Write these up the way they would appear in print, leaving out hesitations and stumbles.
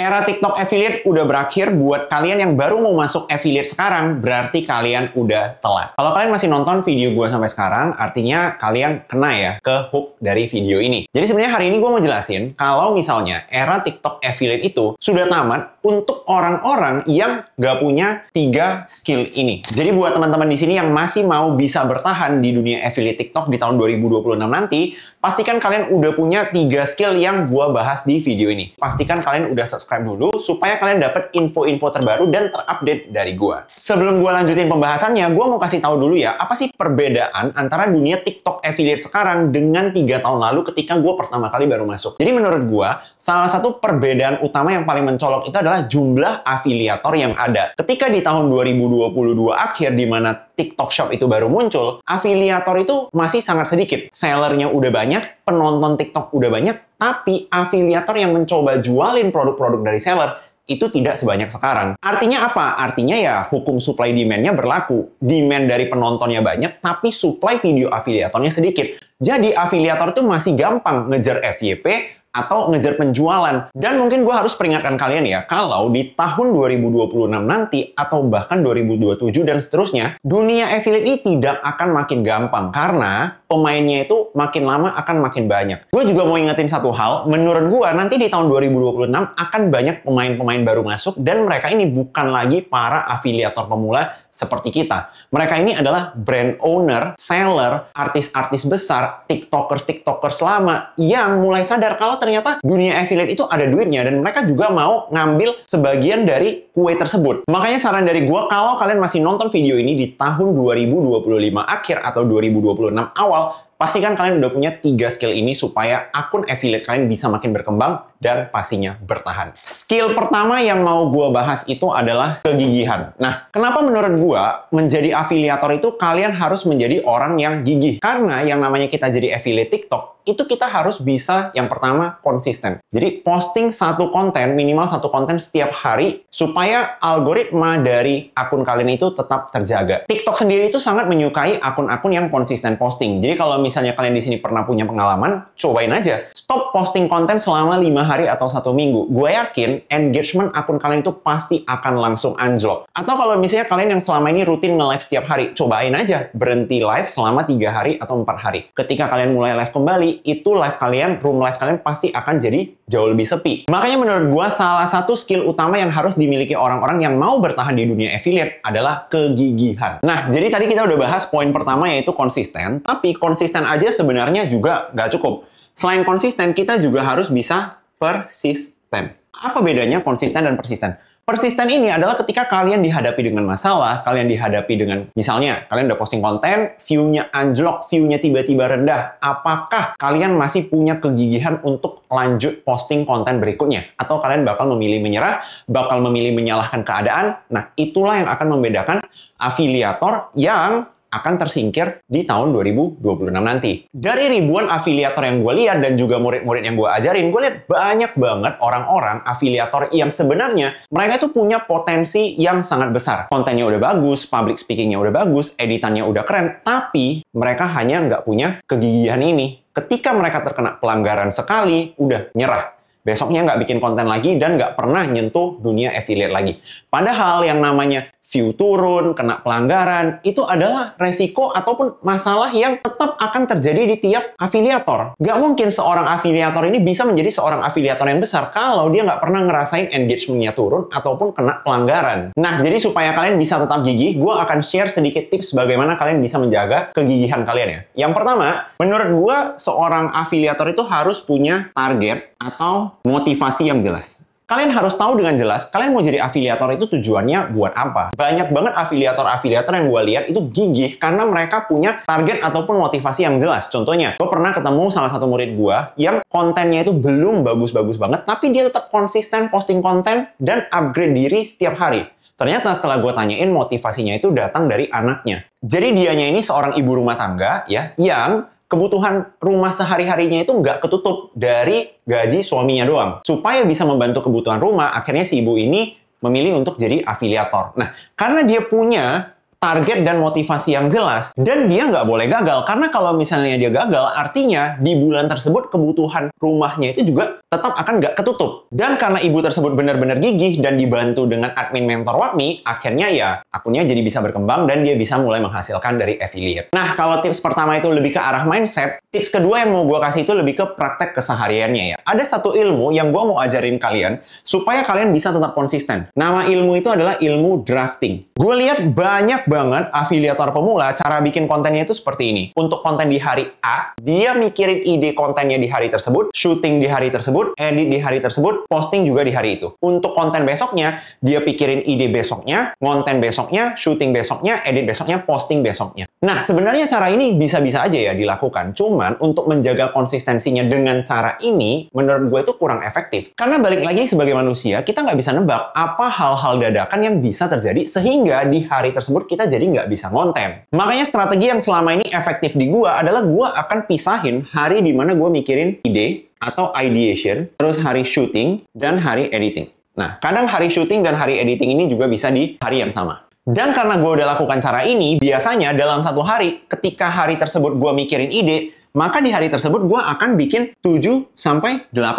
Era TikTok affiliate udah berakhir. Buat kalian yang baru mau masuk affiliate sekarang, berarti kalian udah telat. Kalau kalian masih nonton video gue sampai sekarang, artinya kalian kena ya ke hook dari video ini. Jadi sebenarnya hari ini gue mau jelasin kalau misalnya era TikTok affiliate itu sudah tamat untuk orang-orang yang gak punya 3 skill ini. Jadi buat teman-teman di sini yang masih mau bisa bertahan di dunia affiliate TikTok di tahun 2026 nanti, pastikan kalian udah punya 3 skill yang gue bahas di video ini. Pastikan kalian udah subscribe dulu supaya kalian dapat info-info terbaru dan terupdate dari gua. Sebelum gua lanjutin pembahasannya, gua mau kasih tahu dulu ya, apa sih perbedaan antara dunia TikTok affiliate sekarang dengan 3 tahun lalu ketika gua pertama kali baru masuk. Jadi menurut gua, salah satu perbedaan utama yang paling mencolok itu adalah jumlah afiliator yang ada. Ketika di tahun 2022 akhir di mana TikTok Shop itu baru muncul, afiliator itu masih sangat sedikit. Sellernya udah banyak, penonton TikTok udah banyak, tapi afiliator yang mencoba jualin produk-produk dari seller itu tidak sebanyak sekarang. Artinya apa? Artinya ya hukum supply demand-nya berlaku. Demand dari penontonnya banyak, tapi supply video afiliatornya sedikit. Jadi afiliator itu masih gampang ngejar FYP atau ngejar penjualan. Dan mungkin gue harus peringatkan kalian ya, kalau di tahun 2026 nanti, atau bahkan 2027 dan seterusnya, dunia affiliate ini tidak akan makin gampang. Karena pemainnya itu makin lama akan makin banyak. Gue juga mau ingetin satu hal, menurut gue nanti di tahun 2026 akan banyak pemain-pemain baru masuk, dan mereka ini bukan lagi para afiliator pemula seperti kita. Mereka ini adalah brand owner, seller, artis-artis besar, tiktokers lama yang mulai sadar kalau ternyata dunia affiliate itu ada duitnya dan mereka juga mau ngambil sebagian dari kue tersebut. Makanya saran dari gua, kalau kalian masih nonton video ini di tahun 2025 akhir atau 2026 awal, pastikan kalian udah punya 3 skill ini supaya akun affiliate kalian bisa makin berkembang dan pastinya bertahan. Skill pertama yang mau gua bahas itu adalah kegigihan. Nah, kenapa menurut gua menjadi afiliator itu kalian harus menjadi orang yang gigih? Karena yang namanya kita jadi affiliate TikTok, itu kita harus bisa yang pertama konsisten. Jadi posting satu konten, minimal satu konten setiap hari supaya algoritma dari akun kalian itu tetap terjaga. TikTok sendiri itu sangat menyukai akun-akun yang konsisten posting. Jadi kalau misalnya kalian di sini pernah punya pengalaman, cobain aja. Stop posting konten selama 5 hari atau 1 minggu. Gue yakin engagement akun kalian itu pasti akan langsung anjlok. Atau kalau misalnya kalian yang selama ini rutin nge-live setiap hari, cobain aja berhenti live selama 3 hari atau 4 hari. Ketika kalian mulai live kembali, itu live kalian, room live kalian pasti akan jadi jauh lebih sepi. Makanya menurut gue salah satu skill utama yang harus dimiliki orang-orang yang mau bertahan di dunia affiliate adalah kegigihan. Nah, jadi tadi kita udah bahas poin pertama yaitu konsisten, tapi konsisten aja sebenarnya juga nggak cukup. Selain konsisten, kita juga harus bisa persisten. Apa bedanya konsisten dan persisten? Persisten ini adalah ketika kalian dihadapi dengan masalah, kalian dihadapi dengan, misalnya, kalian udah posting konten, view-nya anjlok, view-nya tiba-tiba rendah. Apakah kalian masih punya kegigihan untuk lanjut posting konten berikutnya? Atau kalian bakal memilih menyerah, bakal memilih menyalahkan keadaan? Nah, itulah yang akan membedakan afiliator yang akan tersingkir di tahun 2026 nanti. Dari ribuan afiliator yang gue lihat dan juga murid-murid yang gue ajarin, gue lihat banyak banget orang-orang afiliator yang sebenarnya mereka itu punya potensi yang sangat besar. Kontennya udah bagus, public speakingnya udah bagus, editannya udah keren, tapi mereka hanya nggak punya kegigihan ini. Ketika mereka terkena pelanggaran sekali, udah nyerah. Besoknya nggak bikin konten lagi dan nggak pernah nyentuh dunia affiliate lagi. Padahal yang namanya view turun, kena pelanggaran, itu adalah resiko ataupun masalah yang tetap akan terjadi di tiap afiliator. Nggak mungkin seorang afiliator ini bisa menjadi seorang afiliator yang besar kalau dia nggak pernah ngerasain engagement-nya turun ataupun kena pelanggaran. Nah, jadi supaya kalian bisa tetap gigih, gue akan share sedikit tips bagaimana kalian bisa menjaga kegigihan kalian ya. Yang pertama, menurut gue seorang afiliator itu harus punya target atau motivasi yang jelas. Kalian harus tahu dengan jelas, kalian mau jadi afiliator itu tujuannya buat apa. Banyak banget afiliator-afiliator yang gue lihat itu gigih karena mereka punya target ataupun motivasi yang jelas. Contohnya, gue pernah ketemu salah satu murid gue yang kontennya itu belum bagus-bagus banget, tapi dia tetap konsisten posting konten dan upgrade diri setiap hari. Ternyata setelah gue tanyain, motivasinya itu datang dari anaknya. Jadi dianya ini seorang ibu rumah tangga ya, yang kebutuhan rumah sehari-harinya itu nggak ketutup dari gaji suaminya doang. Supaya bisa membantu kebutuhan rumah, akhirnya si ibu ini memilih untuk jadi afiliator. Nah, karena dia punya target dan motivasi yang jelas, dan dia nggak boleh gagal, karena kalau misalnya dia gagal, artinya di bulan tersebut kebutuhan rumahnya itu juga tetap akan nggak ketutup. Dan karena ibu tersebut benar-benar gigih dan dibantu dengan admin mentor WAPMI, akhirnya ya akunnya jadi bisa berkembang dan dia bisa mulai menghasilkan dari affiliate. Nah, kalau tips pertama itu lebih ke arah mindset, tips kedua yang mau gue kasih itu lebih ke praktek kesehariannya ya. Ada satu ilmu yang gue mau ajarin kalian supaya kalian bisa tetap konsisten. Nama ilmu itu adalah ilmu drafting. Gue lihat banyak banget afiliator pemula cara bikin kontennya itu seperti ini. Untuk konten di hari A, dia mikirin ide kontennya di hari tersebut, syuting di hari tersebut, edit di hari tersebut, posting juga di hari itu. Untuk konten besoknya, dia pikirin ide besoknya, konten besoknya, syuting besoknya, edit besoknya, posting besoknya. Nah, sebenarnya cara ini bisa-bisa aja ya dilakukan. Cuman untuk menjaga konsistensinya dengan cara ini, menurut gue itu kurang efektif. Karena balik lagi sebagai manusia, kita nggak bisa nebak apa hal-hal dadakan yang bisa terjadi sehingga di hari tersebut kita jadi nggak bisa konten. Makanya strategi yang selama ini efektif di gue adalah gue akan pisahin hari di mana gue mikirin ide atau ideation, terus hari shooting, dan hari editing. Nah, kadang hari shooting dan hari editing ini juga bisa di hari yang sama. Dan karena gue udah lakukan cara ini, biasanya dalam satu hari, ketika hari tersebut gue mikirin ide, maka di hari tersebut gue akan bikin 7-8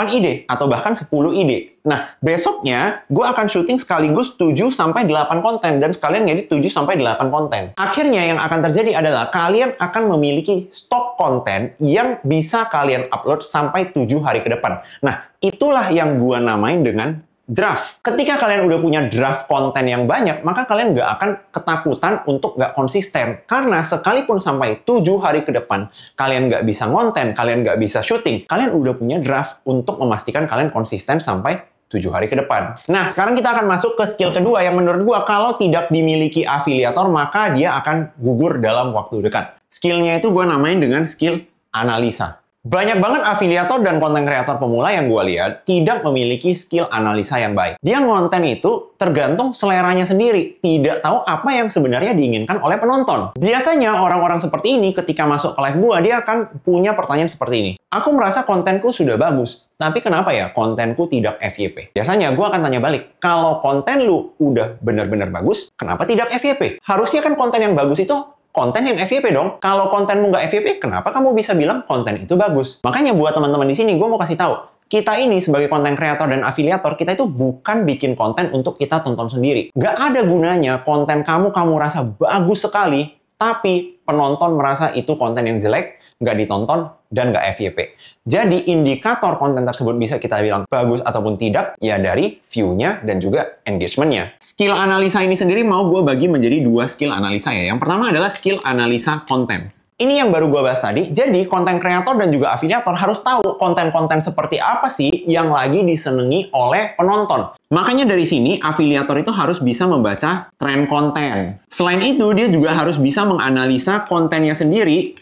ide, atau bahkan 10 ide. Nah, besoknya gue akan syuting sekaligus 7-8 konten, dan sekalian ngedit 7-8 konten. Akhirnya yang akan terjadi adalah kalian akan memiliki stok konten yang bisa kalian upload sampai 7 hari ke depan. Nah, itulah yang gue namain dengan draft. Ketika kalian udah punya draft konten yang banyak, maka kalian nggak akan ketakutan untuk nggak konsisten. Karena sekalipun sampai 7 hari ke depan, kalian nggak bisa konten, kalian nggak bisa syuting, kalian udah punya draft untuk memastikan kalian konsisten sampai 7 hari ke depan. Nah, sekarang kita akan masuk ke skill kedua yang menurut gua kalau tidak dimiliki afiliator, maka dia akan gugur dalam waktu dekat. Skillnya itu gua namain dengan skill analisa. Banyak banget afiliator dan konten kreator pemula yang gue lihat tidak memiliki skill analisa yang baik. Dia ngonten itu tergantung seleranya sendiri, tidak tahu apa yang sebenarnya diinginkan oleh penonton. Biasanya orang-orang seperti ini ketika masuk ke live gue, dia akan punya pertanyaan seperti ini. Aku merasa kontenku sudah bagus, tapi kenapa ya kontenku tidak FYP? Biasanya gue akan tanya balik, kalau konten lu udah benar-benar bagus, kenapa tidak FYP? Harusnya kan konten yang bagus itu konten yang FYP dong. Kalau kontenmu nggak FYP, kenapa kamu bisa bilang konten itu bagus? Makanya buat teman-teman di sini, gue mau kasih tahu. Kita ini sebagai konten kreator dan afiliator, kita itu bukan bikin konten untuk kita tonton sendiri. Nggak ada gunanya konten kamu rasa bagus sekali, tapi penonton merasa itu konten yang jelek, nggak ditonton, dan nggak FYP. Jadi indikator konten tersebut bisa kita bilang bagus ataupun tidak, ya dari view-nya dan juga engagement-nya. Skill analisa ini sendiri mau gue bagi menjadi 2 skill analisa ya. Yang pertama adalah skill analisa konten. Ini yang baru gue bahas tadi, jadi konten kreator dan juga afiliator harus tahu konten-konten seperti apa sih yang lagi disenangi oleh penonton. Makanya dari sini, afiliator itu harus bisa membaca tren konten. Selain itu, dia juga harus bisa menganalisa kontennya sendiri.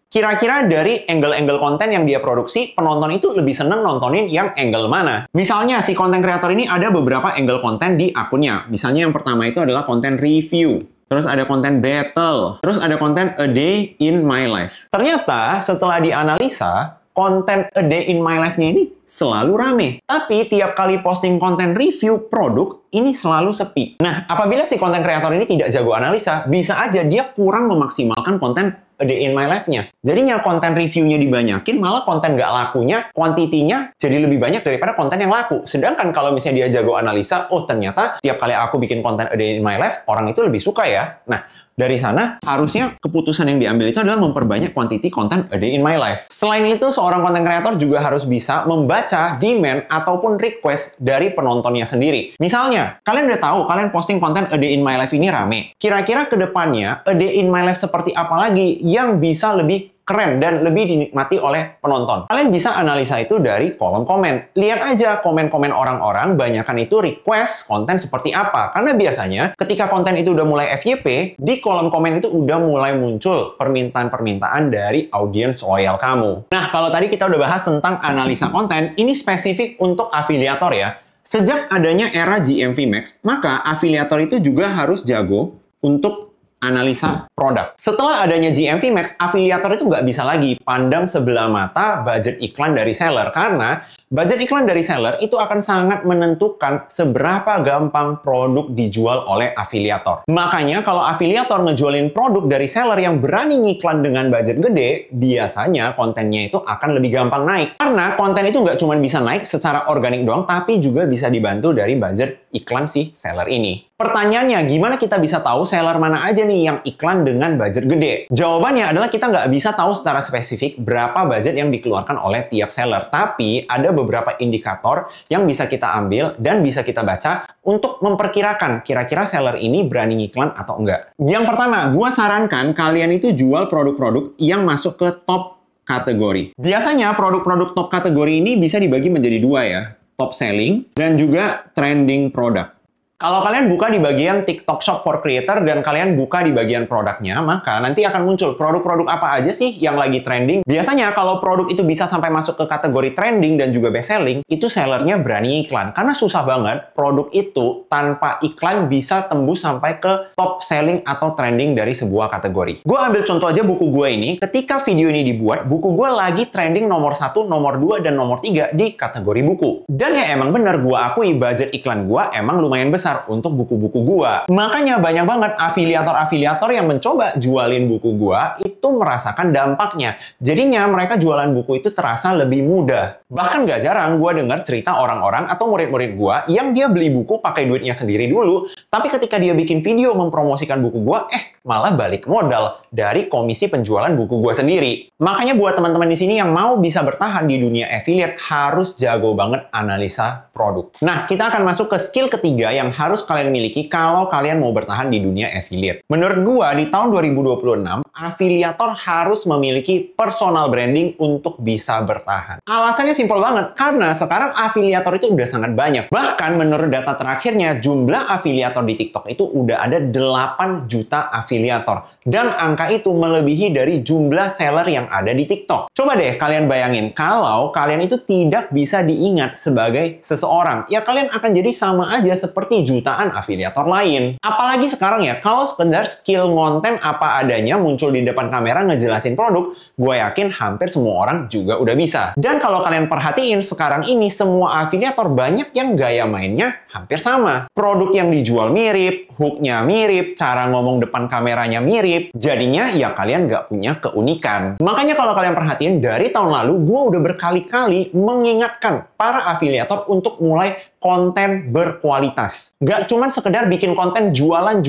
Kira-kira dari angle-angle konten yang dia produksi, penonton itu lebih seneng nontonin yang angle mana. Misalnya, si konten kreator ini ada beberapa angle konten di akunnya. Misalnya yang pertama itu adalah konten review. Terus ada konten battle. Terus ada konten a day in my life. Ternyata setelah dianalisa, konten a day in my life-nya ini selalu rame. Tapi tiap kali posting konten review produk, ini selalu sepi. Nah, apabila si konten kreator ini tidak jago analisa, bisa aja dia kurang memaksimalkan konten a day in my life-nya. Jadinya konten review-nya dibanyakin, malah konten nggak lakunya, kuantitinya jadi lebih banyak daripada konten yang laku. Sedangkan kalau misalnya dia jago analisa, oh ternyata tiap kali aku bikin konten a day in my life, orang itu lebih suka ya. Nah, dari sana harusnya keputusan yang diambil itu adalah memperbanyak kuantiti konten a day in my life. Selain itu, seorang konten kreator juga harus bisa membaca demand ataupun request dari penontonnya sendiri. Misalnya, kalian udah tahu kalian posting konten a day in my life ini rame. Kira-kira ke depannya a day in my life seperti apa lagi yang bisa lebih keren dan lebih dinikmati oleh penonton. Kalian bisa analisa itu dari kolom komen. Lihat aja komen-komen orang-orang, banyakan itu request konten seperti apa. Karena biasanya ketika konten itu udah mulai FYP, di kolom komen itu udah mulai muncul permintaan-permintaan dari audiens loyal kamu. Nah, kalau tadi kita udah bahas tentang analisa konten, ini spesifik untuk afiliator ya. Sejak adanya era GMV Max, maka afiliator itu juga harus jago untuk analisa produk. Setelah adanya GMV Max, afiliator itu nggak bisa lagi pandang sebelah mata budget iklan dari seller. Karena Budget iklan dari seller itu akan sangat menentukan seberapa gampang produk dijual oleh afiliator. Makanya kalau afiliator ngejualin produk dari seller yang berani ngiklan dengan budget gede, biasanya kontennya itu akan lebih gampang naik. Karena konten itu nggak cuma bisa naik secara organik doang, tapi juga bisa dibantu dari budget iklan si seller ini. Pertanyaannya, gimana kita bisa tahu seller mana aja nih yang iklan dengan budget gede? Jawabannya adalah kita nggak bisa tahu secara spesifik berapa budget yang dikeluarkan oleh tiap seller. Tapi ada beberapa indikator yang bisa kita ambil dan bisa kita baca untuk memperkirakan kira-kira seller ini berani ngiklan atau enggak. Yang pertama, gue sarankan kalian itu jual produk-produk yang masuk ke top kategori. Biasanya produk-produk top kategori ini bisa dibagi menjadi dua ya. Top selling dan juga trending product. Kalau kalian buka di bagian TikTok Shop for Creator dan kalian buka di bagian produknya, maka nanti akan muncul produk-produk apa aja sih yang lagi trending. Biasanya kalau produk itu bisa sampai masuk ke kategori trending dan juga best selling, itu sellernya berani iklan. Karena susah banget produk itu tanpa iklan bisa tembus sampai ke top selling atau trending dari sebuah kategori. Gue ambil contoh aja buku gue ini. Ketika video ini dibuat, buku gue lagi trending nomor 1, nomor 2, dan nomor 3 di kategori buku. Dan ya emang bener, gue akui budget iklan gue emang lumayan besar untuk buku-buku gua. Makanya banyak banget afiliator-afiliator yang mencoba jualin buku gua itu merasakan dampaknya. Jadinya mereka jualan buku itu terasa lebih mudah. Bahkan gak jarang gua dengar cerita orang-orang atau murid-murid gua yang dia beli buku pakai duitnya sendiri dulu, tapi ketika dia bikin video mempromosikan buku gua, malah balik modal dari komisi penjualan buku gua sendiri. Makanya buat teman-teman di sini yang mau bisa bertahan di dunia affiliate harus jago banget analisa produk. Nah, kita akan masuk ke skill ketiga yang harus kalian miliki kalau kalian mau bertahan di dunia affiliate. Menurut gua, di tahun 2026, afiliator harus memiliki personal branding untuk bisa bertahan. Alasannya simpel banget, karena sekarang afiliator itu udah sangat banyak. Bahkan menurut data terakhirnya, jumlah afiliator di TikTok itu udah ada 8 juta afiliator. Dan angka itu melebihi dari jumlah seller yang ada di TikTok. Coba deh kalian bayangin, kalau kalian itu tidak bisa diingat sebagai seseorang, ya kalian akan jadi sama aja seperti jutaan afiliator lain. Apalagi sekarang ya, kalau sekedar skill konten apa adanya muncul di depan kamera ngejelasin produk, gue yakin hampir semua orang juga udah bisa. Dan kalau kalian perhatiin, sekarang ini semua afiliator banyak yang gaya mainnya hampir sama. Produk yang dijual mirip, hook-nya mirip, cara ngomong depan kameranya mirip, jadinya ya kalian nggak punya keunikan. Makanya kalau kalian perhatiin, dari tahun lalu gue udah berkali-kali mengingatkan para afiliator untuk mulai konten berkualitas. Nggak cuma sekedar bikin konten jualan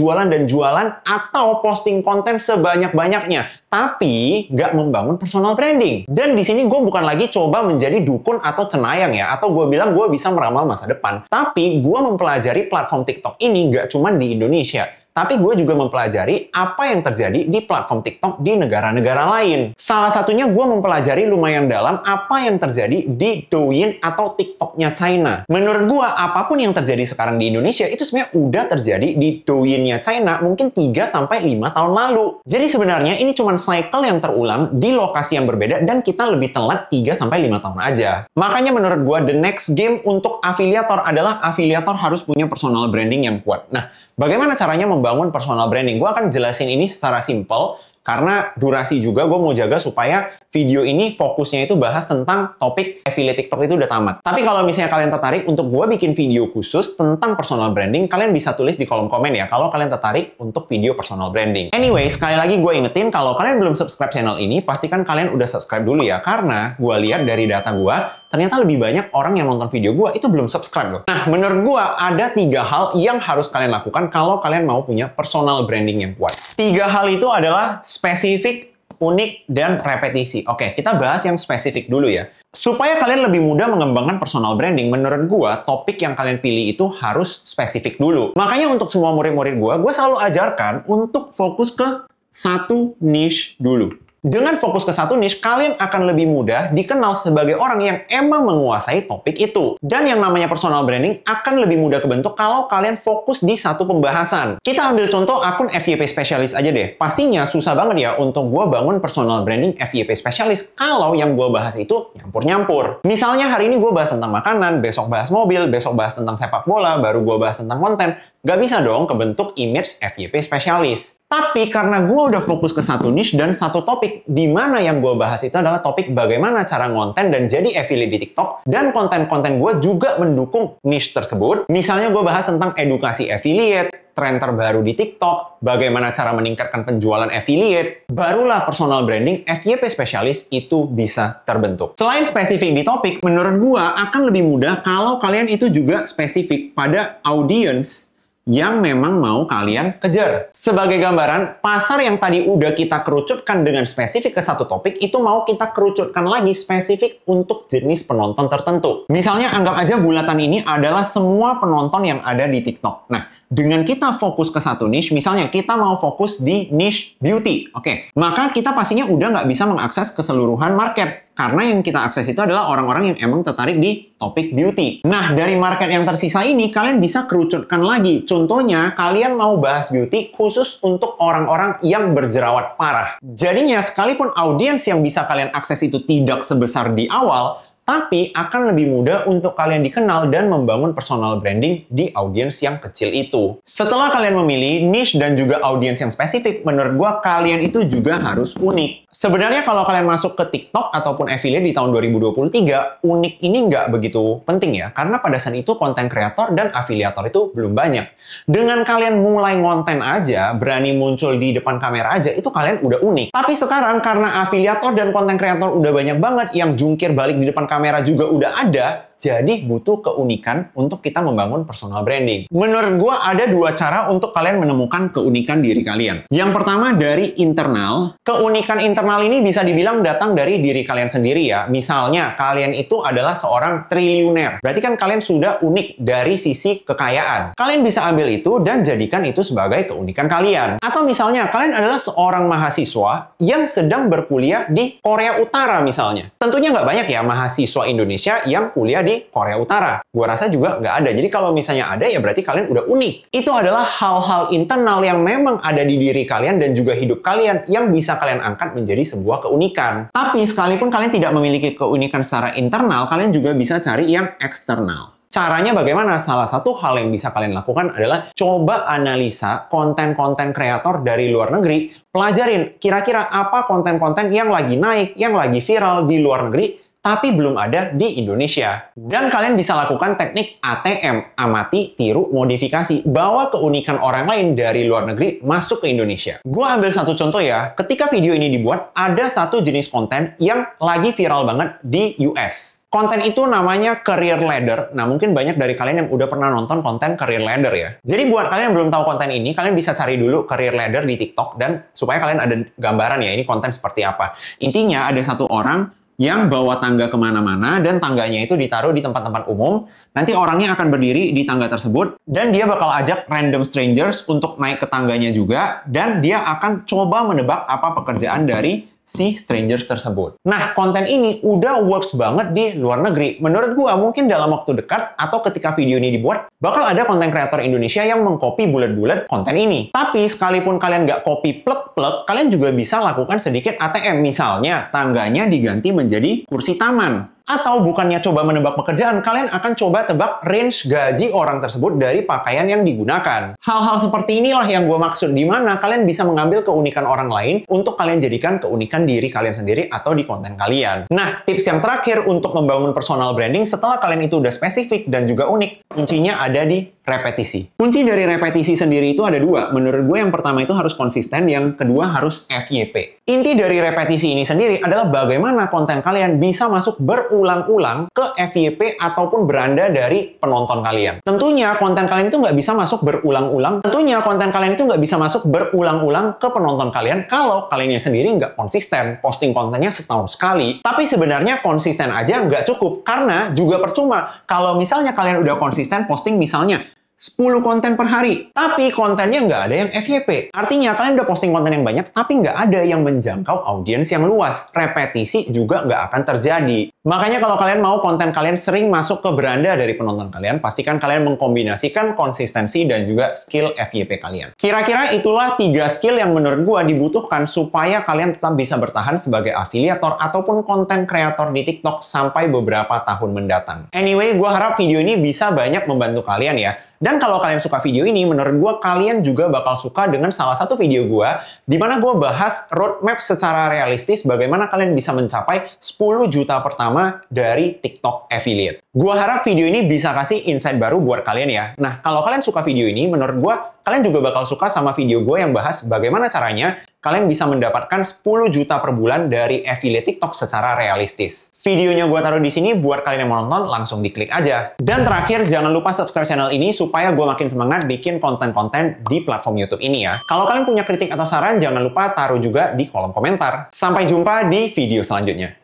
atau posting konten sebanyak-banyaknya, tapi nggak membangun personal branding. Dan di sini gue bukan lagi coba menjadi dukun atau cenayang ya, atau gue bilang gue bisa meramal masa depan. Tapi gue mempelajari platform TikTok ini nggak cuma di Indonesia, tapi gue juga mempelajari apa yang terjadi di platform TikTok di negara-negara lain. Salah satunya gue mempelajari lumayan dalam apa yang terjadi di Douyin atau TikToknya China. Menurut gue, apapun yang terjadi sekarang di Indonesia itu sebenarnya udah terjadi di Douyinnya China mungkin 3-5 tahun lalu. Jadi sebenarnya ini cuma cycle yang terulang di lokasi yang berbeda dan kita lebih telat 3-5 tahun aja. Makanya menurut gue, the next game untuk afiliator adalah afiliator harus punya personal branding yang kuat. Nah, bagaimana caranya membangun personal branding? Gue akan jelasin ini secara simple, karena durasi juga gue mau jaga supaya video ini fokusnya itu bahas tentang topik affiliate TikTok itu udah tamat. Tapi kalau misalnya kalian tertarik untuk gue bikin video khusus tentang personal branding, kalian bisa tulis di kolom komen ya kalau kalian tertarik untuk video personal branding. Anyway, sekali lagi gue ingetin kalau kalian belum subscribe channel ini, pastikan kalian udah subscribe dulu ya, karena gue lihat dari data gue, ternyata lebih banyak orang yang nonton video gue itu belum subscribe loh. Nah, menurut gue ada 3 hal yang harus kalian lakukan kalau kalian mau punya personal branding yang kuat. 3 hal itu adalah spesifik, unik, dan repetisi. Oke, kita bahas yang spesifik dulu ya. Supaya kalian lebih mudah mengembangkan personal branding, menurut gue topik yang kalian pilih itu harus spesifik dulu. Makanya untuk semua murid-murid gue selalu ajarkan untuk fokus ke satu niche dulu. Dengan fokus ke satu niche, kalian akan lebih mudah dikenal sebagai orang yang emang menguasai topik itu. Dan yang namanya personal branding akan lebih mudah kebentuk kalau kalian fokus di satu pembahasan. Kita ambil contoh akun FYP Specialist aja deh. Pastinya susah banget ya untuk gue bangun personal branding FYP Specialist kalau yang gue bahas itu nyampur-nyampur. Misalnya hari ini gue bahas tentang makanan, besok bahas mobil, besok bahas tentang sepak bola, baru gue bahas tentang konten. Nggak bisa dong kebentuk image FYP spesialis. Tapi karena gue udah fokus ke satu niche dan satu topik, di mana yang gue bahas itu adalah topik bagaimana cara ngonten dan jadi affiliate di TikTok, dan konten-konten gue juga mendukung niche tersebut. Misalnya gue bahas tentang edukasi affiliate, tren terbaru di TikTok, bagaimana cara meningkatkan penjualan affiliate, barulah personal branding FYP spesialis itu bisa terbentuk. Selain spesifik di topik, menurut gue akan lebih mudah kalau kalian itu juga spesifik pada audience yang memang mau kalian kejar. Sebagai gambaran, pasar yang tadi udah kita kerucutkan dengan spesifik ke satu topik, itu mau kita kerucutkan lagi spesifik untuk jenis penonton tertentu. Misalnya, anggap aja bulatan ini adalah semua penonton yang ada di TikTok. Nah, dengan kita fokus ke satu niche, misalnya kita mau fokus di niche beauty, oke, maka kita pastinya udah nggak bisa mengakses keseluruhan market. Karena yang kita akses itu adalah orang-orang yang emang tertarik di topik beauty. Nah, dari market yang tersisa ini, kalian bisa kerucutkan lagi. Contohnya, kalian mau bahas beauty khusus untuk orang-orang yang berjerawat parah. Jadinya, sekalipun audiens yang bisa kalian akses itu tidak sebesar di awal, tapi akan lebih mudah untuk kalian dikenal dan membangun personal branding di audiens yang kecil itu. Setelah kalian memilih niche dan juga audiens yang spesifik, menurut gua kalian itu juga harus unik. Sebenarnya kalau kalian masuk ke TikTok ataupun affiliate di tahun 2023, unik ini nggak begitu penting ya, karena pada saat itu konten kreator dan afiliator itu belum banyak. Dengan kalian mulai ngonten aja, berani muncul di depan kamera aja, itu kalian udah unik. Tapi sekarang karena afiliator dan konten kreator udah banyak banget, yang jungkir balik di depan kamera juga udah ada, jadi butuh keunikan untuk kita membangun personal branding. Menurut gua ada dua cara untuk kalian menemukan keunikan diri kalian. Yang pertama dari internal. Keunikan internal ini bisa dibilang datang dari diri kalian sendiri ya. Misalnya kalian itu adalah seorang triliuner. Berarti kan kalian sudah unik dari sisi kekayaan. Kalian bisa ambil itu dan jadikan itu sebagai keunikan kalian. Atau misalnya kalian adalah seorang mahasiswa yang sedang berkuliah di Korea Utara misalnya. Tentunya nggak banyak ya mahasiswa Indonesia yang kuliah di Korea Utara. Gua rasa juga nggak ada. Jadi kalau misalnya ada, ya berarti kalian udah unik. Itu adalah hal-hal internal yang memang ada di diri kalian dan juga hidup kalian yang bisa kalian angkat menjadi sebuah keunikan. Tapi sekalipun kalian tidak memiliki keunikan secara internal, kalian juga bisa cari yang eksternal. Caranya bagaimana? Salah satu hal yang bisa kalian lakukan adalah coba analisa konten-konten kreator dari luar negeri. Pelajarin kira-kira apa konten-konten yang lagi naik, yang lagi viral di luar negeri, tapi belum ada di Indonesia. Dan kalian bisa lakukan teknik ATM, amati, tiru, modifikasi. Bawa keunikan orang lain dari luar negeri masuk ke Indonesia. Gua ambil satu contoh ya. Ketika video ini dibuat, ada satu jenis konten yang lagi viral banget di US. Konten itu namanya Career Ladder. Nah, mungkin banyak dari kalian yang udah pernah nonton konten Career Ladder ya. Jadi buat kalian yang belum tahu konten ini, kalian bisa cari dulu Career Ladder di TikTok dan supaya kalian ada gambaran ya, ini konten seperti apa. Intinya ada satu orang yang bawa tangga kemana-mana dan tangganya itu ditaruh di tempat-tempat umum. Nanti orangnya akan berdiri di tangga tersebut dan dia bakal ajak random strangers untuk naik ke tangganya juga dan dia akan coba menebak apa pekerjaan dari si strangers tersebut. Nah, konten ini udah works banget di luar negeri. Menurut gua, mungkin dalam waktu dekat atau ketika video ini dibuat, bakal ada konten kreator Indonesia yang mengcopy bulat-bulat konten ini. Tapi, sekalipun kalian nggak copy plek-plek, kalian juga bisa lakukan sedikit ATM. Misalnya, tangganya diganti menjadi kursi taman. Atau bukannya coba menebak pekerjaan, kalian akan coba tebak range gaji orang tersebut dari pakaian yang digunakan. Hal-hal seperti inilah yang gue maksud, di mana kalian bisa mengambil keunikan orang lain untuk kalian jadikan keunikan diri kalian sendiri atau di konten kalian. Nah, tips yang terakhir untuk membangun personal branding setelah kalian itu udah spesifik dan juga unik, kuncinya ada di repetisi. Kunci dari repetisi sendiri itu ada dua. Menurut gue yang pertama itu harus konsisten, yang kedua harus FYP. Inti dari repetisi ini sendiri adalah bagaimana konten kalian bisa masuk berulang-ulang ke FYP ataupun beranda dari penonton kalian. Tentunya konten kalian itu nggak bisa masuk berulang-ulang. Tentunya konten kalian itu nggak bisa masuk berulang-ulang ke penonton kalian kalau kaliannya sendiri nggak konsisten. Posting kontennya setahun sekali. Tapi sebenarnya konsisten aja nggak cukup. Karena juga percuma kalau misalnya kalian udah konsisten posting misalnya 10 konten per hari, tapi kontennya nggak ada yang FYP. Artinya, kalian udah posting konten yang banyak, tapi nggak ada yang menjangkau audiens yang luas. Repetisi juga nggak akan terjadi. Makanya kalau kalian mau konten kalian sering masuk ke beranda dari penonton kalian, pastikan kalian mengkombinasikan konsistensi dan juga skill FYP kalian. Kira-kira itulah 3 skill yang menurut gua dibutuhkan supaya kalian tetap bisa bertahan sebagai afiliator ataupun konten kreator di TikTok sampai beberapa tahun mendatang. Anyway, gua harap video ini bisa banyak membantu kalian ya. Dan kalau kalian suka video ini, menurut gue kalian juga bakal suka dengan salah satu video gue di mana gue bahas roadmap secara realistis bagaimana kalian bisa mencapai 10 juta pertama dari TikTok affiliate. Gue harap video ini bisa kasih insight baru buat kalian ya. Nah, kalau kalian suka video ini, menurut gue kalian juga bakal suka sama video gue yang bahas bagaimana caranya kalian bisa mendapatkan 10 juta per bulan dari affiliate TikTok secara realistis. Videonya gue taruh di sini buat kalian yang mau nonton, langsung diklik aja. Dan terakhir, jangan lupa subscribe channel ini supaya gue makin semangat bikin konten-konten di platform YouTube ini ya. Kalau kalian punya kritik atau saran, jangan lupa taruh juga di kolom komentar. Sampai jumpa di video selanjutnya.